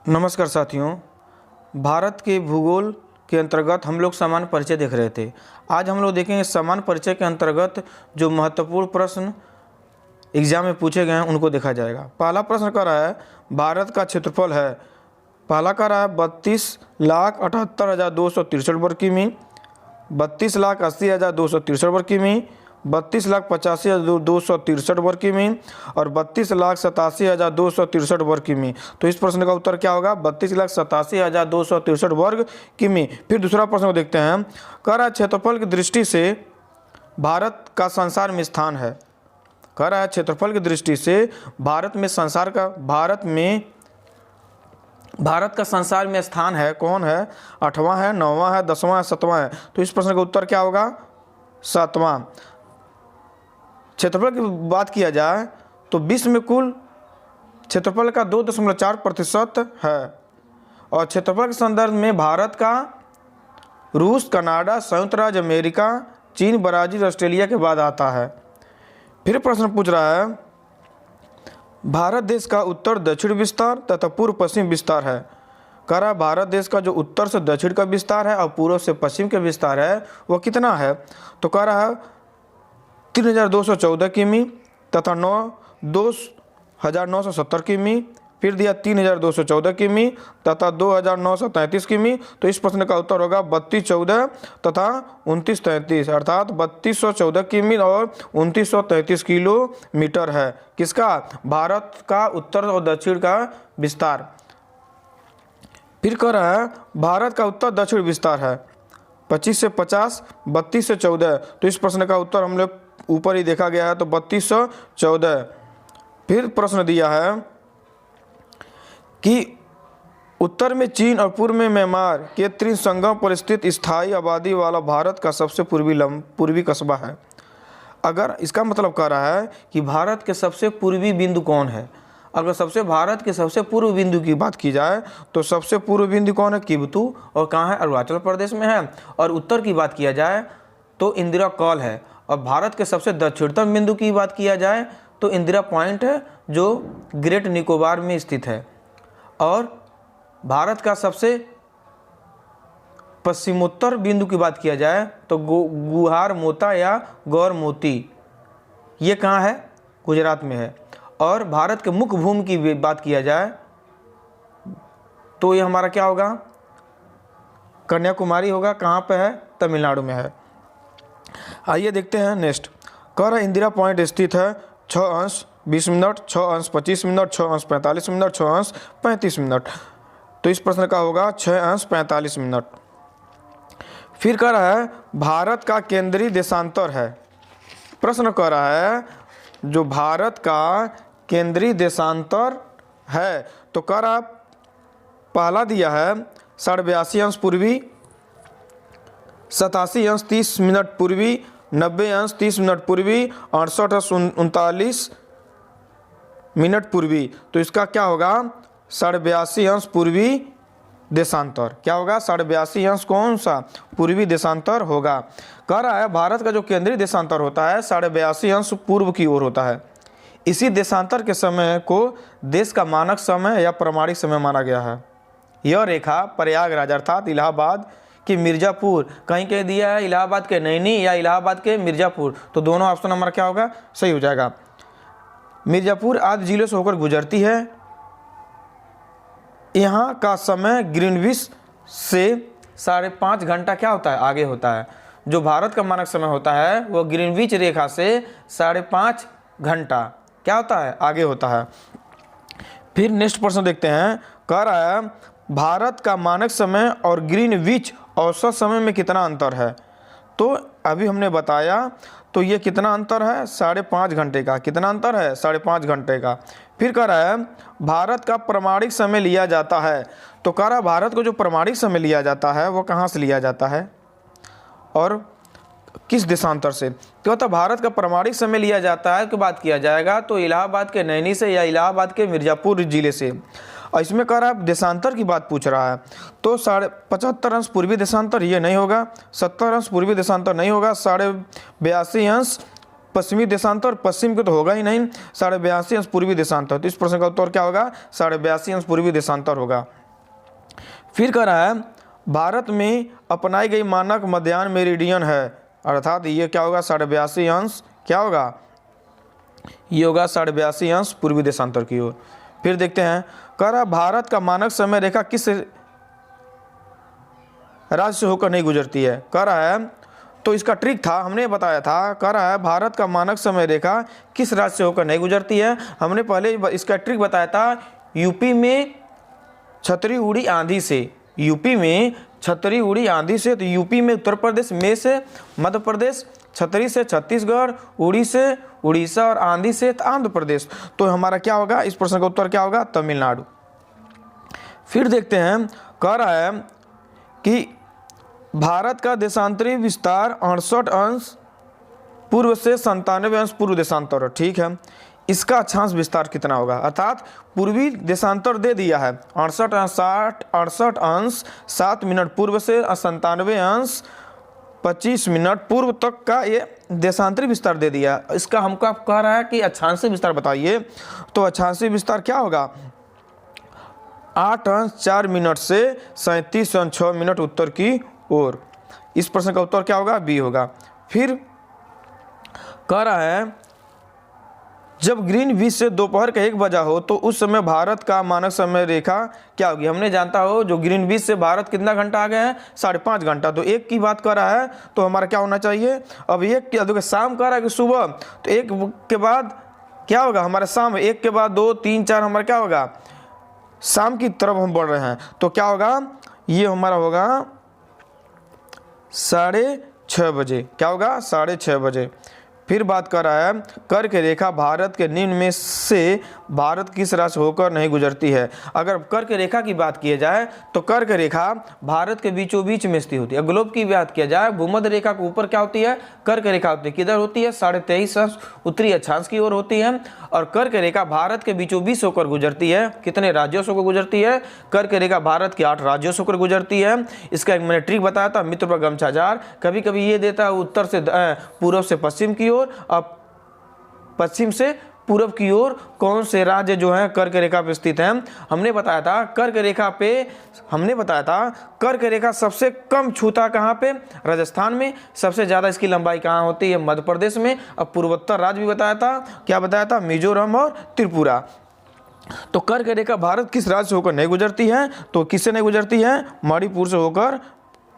नमस्कार साथियों। भारत के भूगोल के अंतर्गत हम लोग सामान्य परिचय देख रहे थे। आज हम लोग देखेंगे सामान्य परिचय के अंतर्गत जो महत्वपूर्ण प्रश्न एग्जाम में पूछे गए हैं उनको देखा जाएगा। पहला प्रश्न कर रहा है भारत का क्षेत्रफल है, पहला कर रहा है 32,78,263 वर्ग किमी, 32,80,263 वर्ग किमी, 32,85,263 वर्ग किमी और 32,87,263 वर्ग किमी। तो इस प्रश्न का उत्तर क्या होगा? 32,87,263 वर्ग किमी। फिर दूसरा प्रश्न को देखते हैं। कह रहा है क्षेत्रफल की दृष्टि से भारत का संसार में स्थान है। कह रहा है क्षेत्रफल की दृष्टि से भारत का संसार में स्थान है, कौन है? 8वां है, 9वां है, 10वां है, 7वां है। तो इस प्रश्न का उत्तर क्या होगा? 7वां। क्षेत्रफल की बात किया जाए तो विश्व में कुल क्षेत्रफल का 2.4% है और क्षेत्रफल के संदर्भ में भारत का रूस, कनाडा, संयुक्त राज्य अमेरिका, चीन, ब्राज़ील, ऑस्ट्रेलिया के बाद आता है। फिर प्रश्न पूछ रहा है भारत देश का उत्तर दक्षिण विस्तार तथा पूर्व पश्चिम विस्तार है। कह रहा है भारत देश का जो उत्तर से दक्षिण का विस्तार है और पूर्व से पश्चिम का विस्तार है वो कितना है? तो कह रहा है 3,214 किमी तथा 2,970 किमी, फिर दिया 3,214 किमी तथा 2,933 किमी। तो इस प्रश्न का उत्तर होगा 3214 तथा 2933, अर्थात 3214 किमी और 2933 किलोमीटर है। किसका? भारत का उत्तर और दक्षिण का विस्तार। फिर कह रहा है भारत का उत्तर दक्षिण विस्तार है 25 से 50, 32 से 14। तो इस प्रश्न का उत्तर हम लोग ऊपर ही देखा गया है, तो 3214। फिर प्रश्न दिया है कि उत्तर में चीन और पूर्व में म्यांमार के त्रिसंगम पर स्थित स्थायी आबादी वाला भारत का सबसे पूर्वी कस्बा है। अगर इसका मतलब कह रहा है कि भारत के सबसे पूर्वी बिंदु कौन है? अगर भारत के सबसे पूर्व बिंदु की बात की जाए तो सबसे पूर्व बिंदु कौन है? किबुतु। और कहाँ है? अरुणाचल प्रदेश में है। और उत्तर की बात किया जाए तो इंदिरा कॉल है। और भारत के सबसे दक्षिणतम बिंदु की बात किया जाए तो इंदिरा पॉइंट है जो ग्रेट निकोबार में स्थित है। और भारत का सबसे पश्चिमोत्तर बिंदु की बात किया जाए तो गुहार मोता या गौर मोती, ये कहाँ है? गुजरात में है। और भारत के मुख्य भूमि की बात किया जाए तो ये हमारा क्या होगा? कन्याकुमारी होगा। कहाँ पे है? तमिलनाडु में है। आइए देखते हैं नेक्स्ट। कह रहा इंदिरा पॉइंट स्थित है 6:20, 6:25, 6:45, 6:35। तो इस प्रश्न का होगा 6:45। फिर कह रहा है भारत का केंद्रीय देशांतर है। प्रश्न कह रहा है जो भारत का केंद्रीय देशांतर है तो कह रहा पहला दिया है 82° पूर्वी, 87°30' पूर्वी, 90°30' पूर्वी, 68°39' पूर्वी। तो इसका क्या होगा? 82° पूर्वी देशांतर। क्या होगा? 82° कौन सा? पूर्वी देशांतर होगा। कह रहा है भारत का जो केंद्रीय देशांतर होता है 82° पूर्व की ओर होता है। इसी देशांतर के समय को देश का मानक समय या प्रमाणिक समय माना गया है। यह रेखा प्रयागराज अर्थात इलाहाबाद कि मिर्ज़ापुर, कहीं कहीं दिया है इलाहाबाद के नैनी या इलाहाबाद के मिर्ज़ापुर, तो दोनों ऑप्शन हमारा क्या होगा? सही हो जाएगा। मिर्ज़ापुर आदि जिलों से होकर गुजरती है। यहाँ का समय ग्रीनविच से 5.5 घंटा क्या होता है? आगे होता है। जो भारत का मानक समय होता है वो ग्रीनविच रेखा से 5.5 घंटा क्या होता है? आगे होता है। फिर नेक्स्ट प्रश्न देखते हैं। कह रहा है भारत का मानक समय और ग्रीनविच औसत समय में कितना अंतर है? तो अभी हमने बताया तो ये कितना अंतर है? 5.5 घंटे का। कितना अंतर है? 5.5 घंटे का। फिर कह रहा है भारत का प्रमाणिक समय लिया जाता है। तो कह रहा है भारत को जो प्रमाणिक समय लिया जाता है वो कहाँ से लिया जाता है और किस देशांतर से? क्यों? तो भारत का प्रमाणिक समय लिया जाता है कि बात किया जाएगा तो इलाहाबाद के नैनी से या इलाहाबाद के मिर्ज़ापुर जिले से। और इसमें कह रहा है देशांतर की बात पूछ रहा है तो 75.5 पूर्वी देशांतर ये नहीं होगा, 70 पूर्वी देशांतर नहीं होगा, 82.5 पश्चिमी देशांतर, पश्चिम के तो होगा ही नहीं, 82.5 पूर्वी देशांतर। तो इस प्रश्न का उत्तर क्या होगा? 82.5 पूर्वी देशांतर होगा। फिर कह रहा है भारत में अपनाई गई मानक मध्याह्न मेरिडियन है, अर्थात ये क्या होगा? 82.5 क्या होगा? ये होगा 82.5 पूर्वी देशांतर की ओर। फिर देखते हैं, कह रहा भारत का मानक समय रेखा किस राज्य से होकर नहीं गुजरती है? कह रहा है, तो इसका ट्रिक था, हमने बताया था। कह रहा है भारत का मानक समय रेखा किस राज्य से होकर नहीं गुजरती है? हमने पहले इसका ट्रिक बताया था, यूपी में छतरी उड़ी आंधी से, यूपी में छतरी उड़ी आंधी से। तो यूपी में उत्तर प्रदेश, में से मध्य प्रदेश, छतरी से छत्तीसगढ़, उड़ी से उड़ीसा और आंधी से आंध्र प्रदेश। तो हमारा क्या होगा? इस प्रश्न का उत्तर क्या होगा? तमिलनाडु। फिर देखते हैं, कह रहा है कि भारत का देशांतरी विस्तार 68 अंश पूर्व से 97 अंश पूर्व देशांतर। ठीक है, इसका अक्षांश विस्तार कितना होगा? अर्थात पूर्वी देशांतर दे दिया है 68 अंश 7 मिनट पूर्व से 97 अंश 25 मिनट पूर्व तक का ये देशांतरी विस्तार दे दिया। इसका हमको आप कह रहा है कि अक्षांशीय विस्तार बताइए। तो अक्षांशीय विस्तार क्या होगा? 8 अंश 4 मिनट से 37 अंश 6 मिनट उत्तर की ओर। इस प्रश्न का उत्तर क्या होगा? बी होगा। फिर कह रहा है जब ग्रीनविच से दोपहर का 1 बजा हो तो उस समय भारत का मानक समय रेखा क्या होगी? हमने जानता हो जो ग्रीनविच से भारत कितना घंटा आगे है? 5.5 घंटा। तो 1 की बात कर रहा है तो हमारा क्या होना चाहिए? अब 1 देखो शाम कह रहा है कि सुबह, तो 1 के बाद क्या होगा? हमारा शाम, 1 के बाद 2 3 4 हमारा क्या होगा? शाम की तरफ हम बढ़ रहे हैं। तो क्या होगा? ये हमारा होगा 6:30 बजे। क्या होगा? 6:30 बजे। फिर बात कर रहा है कर्क रेखा भारत के निम्न में से भारत किस राज्य होकर नहीं गुजरती है? अगर कर्क रेखा की बात की जाए तो कर्क रेखा भारत के बीचों बीच में स्थित होती है। ग्लोब की बात किया जाए भूमध्य रेखा के ऊपर क्या होती है? कर्क रेखा होती है। किधर होती है? 23.5 अंश उत्तरी अक्षांश की ओर होती है। और कर्क रेखा भारत के बीचों बीच होकर गुजरती है। कितने राज्यों से होकर गुजरती है? कर्क रेखा भारत के 8 राज्यों से होकर गुजरती है। इसका एक मैंने ट्रिक बताया था, मित्र पर गमछा जार। कभी कभी ये देता है उत्तर से पूर्व से पश्चिम की ओर, अब पश्चिम से पूर्व की ओर कौन से राज्य जो है कर्क रेखा पे स्थित है। हमने बताया था कर्क रेखा पे, हमने बताया था कर्क रेखा सबसे कम छूता कहाँ पे? राजस्थान में। सबसे ज्यादा इसकी लंबाई कहाँ होती है? मध्य प्रदेश में। अब पूर्वोत्तर राज्य भी बताया था, क्या बताया था? मिजोरम और त्रिपुरा। तो कर्क रेखा भारत किस राज्य से होकर नहीं गुजरती है? तो किससे नहीं गुजरती है? मणिपुर से होकर।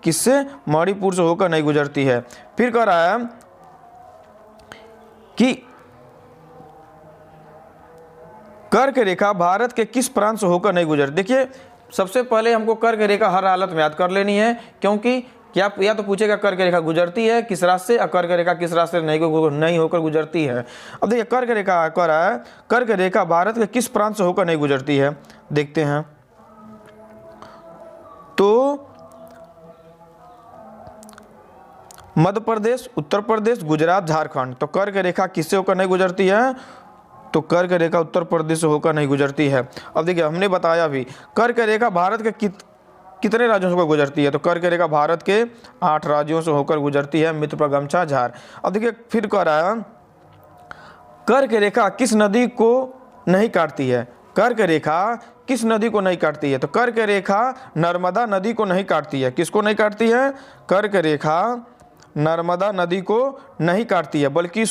किससे? मणिपुर से होकर नहीं गुजरती है। फिर कह रहा है कि कर्क रेखा भारत के किस प्रांत से होकर नहीं गुजरती? देखिए सबसे पहले हमको कर्क रेखा हर हालत में याद कर लेनी है, क्योंकि क्या या तो पूछेगा कर्क रेखा गुजरती है किस रास्ते से, और कर्क रेखा किस रास्ते से नहीं होकर गुजरती है। अब देखिए कर्क रेखा कह रहा है कर्क रेखा भारत के किस प्रांत से होकर नहीं गुजरती है, देखते हैं। तो मध्य प्रदेश, उत्तर प्रदेश, गुजरात, झारखंड। तो कर्क रेखा किससे होकर नहीं गुजरती है? तो कर्क रेखा उत्तर प्रदेश से होकर नहीं गुजरती है। अब देखिए हमने बताया भी कर्क रेखा भारत के कितने राज्यों से होकर गुजरती है? तो कर्क रेखा भारत के 8 राज्यों से होकर गुजरती है। मित्र पर गमछा झार। अब देखिए फिर कह रहा है कर्क रेखा किस नदी को नहीं काटती है? कर्क रेखा किस नदी को नहीं काटती है? तो कर्क रेखा नर्मदा नदी को नहीं काटती है। किसको नहीं काटती है? कर्क रेखा नर्मदा नदी को नहीं काटती है, बल्कि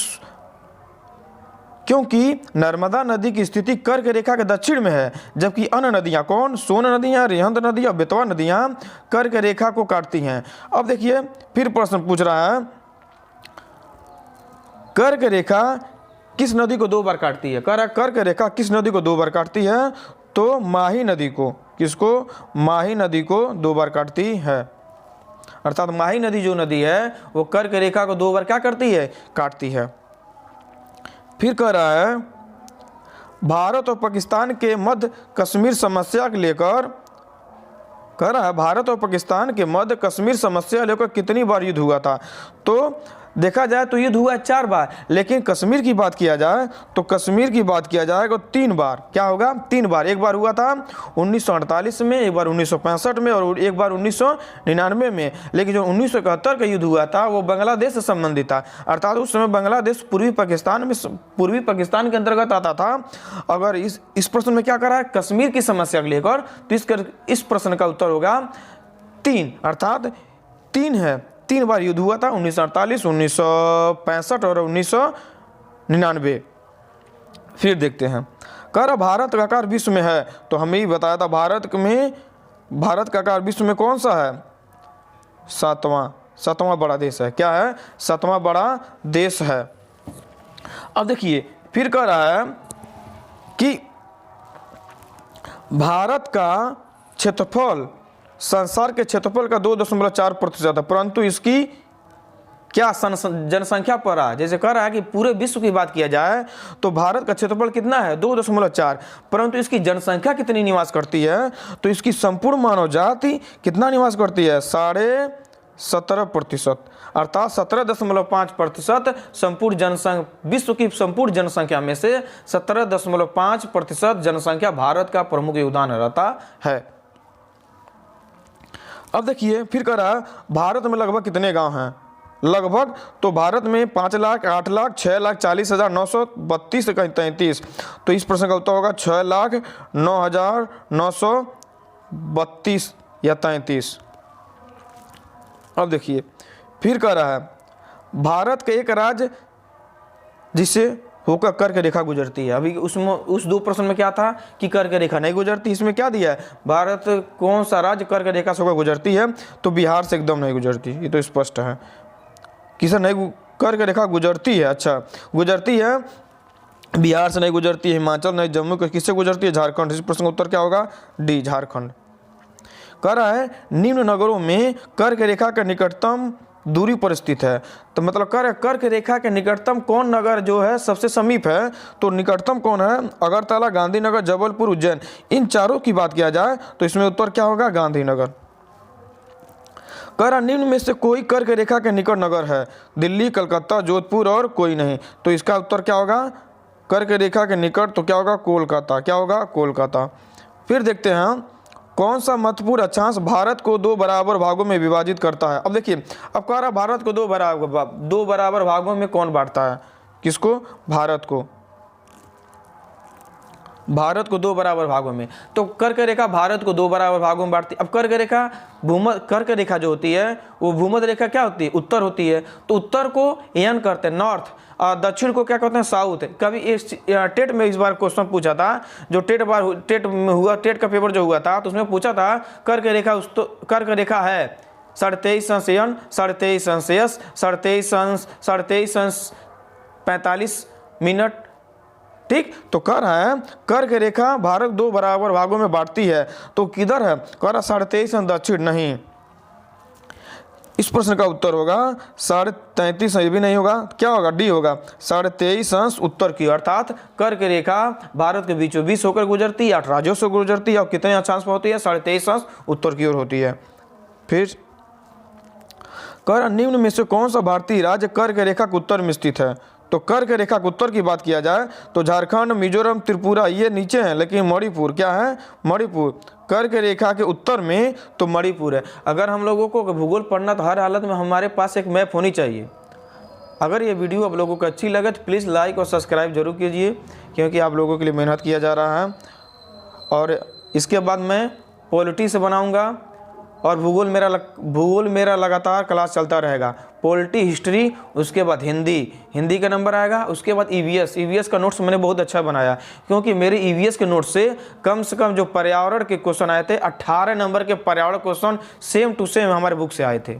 क्योंकि नर्मदा नदी की स्थिति कर्क रेखा के दक्षिण में है, जबकि अन्य नदियां कौन? सोन नदियां, रेहंद नदियां, बेतवा नदियां कर्क रेखा को काटती हैं। अब देखिए फिर प्रश्न पूछ रहा है कर्क रेखा किस नदी को 2 बार काटती है? कह रहा है कर्क रेखा किस नदी को 2 बार काटती है? तो माही नदी को। किसको? माही नदी को 2 बार काटती है। अर्थात माही नदी जो नदी है वो कर्क रेखा को 2 बार क्या करती है? काटती है। फिर कह रहा है भारत और पाकिस्तान के मध्य कश्मीर समस्या को लेकर, कह रहा है भारत और पाकिस्तान के मध्य कश्मीर समस्या लेकर कितनी बार युद्ध हुआ था? तो देखा जाए तो युद्ध हुआ है 4 बार, लेकिन कश्मीर की बात किया जाए तो कश्मीर की बात किया जाएगा 3 बार। क्या होगा? 3 बार। एक बार हुआ था 1948 में, एक बार 1965 में और एक बार 1999 में। लेकिन जो 1971 का युद्ध हुआ था वो बांग्लादेश से संबंधित था, अर्थात उस समय बांग्लादेश पूर्वी पाकिस्तान के अंतर्गत आता था। अगर इस प्रश्न में क्या करा है, कश्मीर की समस्या को लेकर, तो इस प्रश्न का उत्तर होगा 3, अर्थात 3 है। 3 बार युद्ध हुआ था, 1948, 1965 और 1999। फिर देखते हैं, कह रहा भारत का आकार विश्व में है, तो हमें ही बताया था भारत का आकार विश्व में कौन सा है? 7वां बड़ा देश है। क्या है? 7वां बड़ा देश है। अब देखिए फिर कह रहा है कि भारत का क्षेत्रफल संसार के क्षेत्रफल का 2.4% है, परंतु इसकी क्या जनसंख्या पर है, जैसे कह रहा है कि पूरे विश्व की बात किया जाए तो भारत का क्षेत्रफल कितना है? 2.4, परंतु इसकी जनसंख्या कितनी निवास करती है? तो इसकी संपूर्ण मानव जाति कितना निवास करती है? 17.5%, अर्थात 17.5% संपूर्ण जनसंख्या, विश्व की संपूर्ण जनसंख्या में से 17.5% जनसंख्या भारत का प्रमुख योगदान रहता है। अब देखिए फिर कह रहा है भारत में लगभग कितने गांव हैं? लगभग तो भारत में 5 लाख, 8 लाख, 6 लाख 40,932 33। तो इस प्रश्न का उत्तर होगा 6,09,932 या 33। अब देखिए फिर कह रहा है भारत का एक राज्य जिसे होकर कर्क रेखा गुजरती है। अभी उस 2 प्रश्न में क्या था कि कर्क रेखा नहीं गुजरती, इसमें क्या दिया है? भारत कौन सा राज्य कर्क रेखा से होकर गुजरती है? तो बिहार से एकदम नहीं गुजरती, ये तो स्पष्ट है। किसे नहीं कर्क रेखा गुजरती है? अच्छा, गुजरती है बिहार से नहीं गुजरती है, हिमाचल नहीं, जम्मू किससे गुजरती है? झारखंड। इस प्रश्न का उत्तर क्या होगा? डी, झारखंड। कह रहा है निम्न नगरों में कर्क रेखा का निकटतम दूरी पर स्थित है। तो मतलब कर्क रेखा के निकटतम कौन नगर जो है सबसे समीप है? तो निकटतम कौन है? अगरतला, गांधीनगर, जबलपुर, उज्जैन। इन चारों की बात किया जाए तो इसमें उत्तर क्या होगा? गांधीनगर। कह रहा निम्न में से कोई कर्क रेखा के निकट नगर है? दिल्ली, कलकत्ता, जोधपुर और कोई नहीं। तो इसका उत्तर क्या होगा? कर्क रेखा के निकट तो क्या होगा? कोलकाता। क्या होगा? कोलकाता। फिर देखते हैं कौन सा महत्वपूर्ण अक्षांश भारत को 2 बराबर भागों में विभाजित करता है? अब देखिए, अब कह रहा भारत को 2 बराबर भागों में कौन बांटता है? किसको? भारत को 2 बराबर भागों में। तो कर्क रेखा भारत को 2 बराबर भागों में बांटती है। अब कर्क रेखा जो होती है वो भूमध्य रेखा क्या होती है? उत्तर होती है। तो उत्तर को एन करते हैं, नॉर्थ, और दक्षिण को क्या कहते हैं? साउथ। कभी इस टेट में इस बार क्वेश्चन पूछा था, जो टेट का पेपर जो हुआ था तो उसमें पूछा था कर्क रेखा है 23.5 अंश एन, 23.5 अंश एस, 23 अंश 45 मिनट। ठीक, तो कह रहा है कर्क रेखा भारत 2 बराबर भागों में बांटती है, तो किधर है? कह रहा 23.5 अंश दक्षिण। नहीं, इस प्रश्न का उत्तर होगा 33.5, ये भी नहीं होगा। क्या होगा? डी होगा, 23.5 अंश उत्तर की। अर्थात कर्क रेखा भारत के बीचों बीच होकर गुजरती है, 8 राज्यों से गुजरती है और कितने अक्षांश पर होती है? 23.5 अंश उत्तर की ओर होती है। फिर कर निम्न में से कौन सा भारतीय राज्य कर्क रेखा के उत्तर में स्थित है? तो कर्क रेखा के उत्तर की बात किया जाए तो झारखंड, मिजोरम, त्रिपुरा ये नीचे हैं, लेकिन मणिपुर क्या है? मणिपुर कर्क रेखा के उत्तर में तो मणिपुर है। अगर हम लोगों को भूगोल पढ़ना तो हर हालत में हमारे पास एक मैप होनी चाहिए। अगर ये वीडियो आप लोगों को अच्छी लगे तो प्लीज़ लाइक और सब्सक्राइब जरूर कीजिए, क्योंकि आप लोगों के लिए मेहनत किया जा रहा है। और इसके बाद मैं पॉलिटी से बनाऊंगा और भूगोल मेरा लगातार क्लास चलता रहेगा। पॉलिटी, हिस्ट्री, उसके बाद हिंदी का नंबर आएगा, उसके बाद ईवीएस का नोट्स मैंने बहुत अच्छा बनाया, क्योंकि मेरे ईवीएस के नोट्स से कम जो पर्यावरण के क्वेश्चन आए थे 18 नंबर के पर्यावरण क्वेश्चन सेम टू सेम हमारे बुक से आए थे।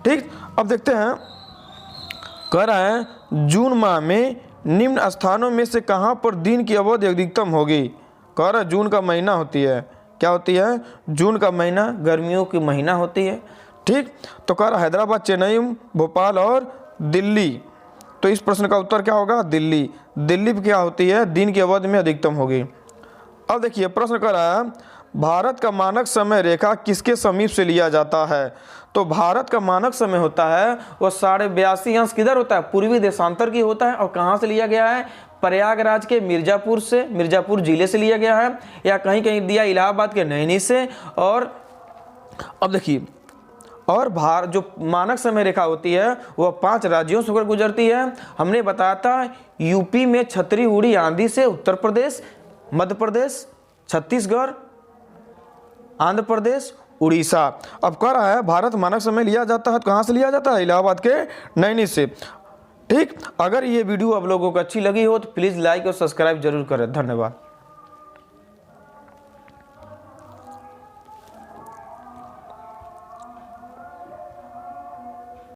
ठीक, अब देखते हैं, कह रहा है जून माह में निम्न स्थानों में से कहाँ पर दिन की अवधि अधिकतम होगी? कह रहा है जून का महीना होती है, क्या होती है? जून का महीना गर्मियों की महीना होती है। ठीक, तो कह रहा हैदराबाद, चेन्नई, भोपाल और दिल्ली। तो इस प्रश्न का उत्तर क्या होगा? दिल्ली। दिल्ली क्या होती है? दिन की अवधि में अधिकतम होगी। अब देखिए प्रश्न कर रहा है भारत का मानक समय रेखा किसके समीप से लिया जाता है? तो भारत का मानक समय होता है वो 82.5 अंश किधर होता है, पूर्वी देशांतर की होता है। और कहाँ से लिया गया है, प्रयागराज के मिर्जापुर से, मिर्जापुर जिले से लिया गया है, या कहीं कहीं दिया इलाहाबाद के नैनी से। और अब देखिए, और जो मानक समय रेखा होती है वह 5 राज्यों से होकर गुजरती है। हमने बताया था यूपी में छतरी उड़ी आंधी से उत्तर प्रदेश, मध्य प्रदेश, छत्तीसगढ़, आंध्र प्रदेश, उड़ीसा। अब कह रहा है भारत मानक समय लिया जाता है, कहाँ से लिया जाता है, इलाहाबाद के नैनी से। ठीक, अगर ये वीडियो आप लोगों को अच्छी लगी हो तो प्लीज़ लाइक और सब्सक्राइब जरूर करें। धन्यवाद।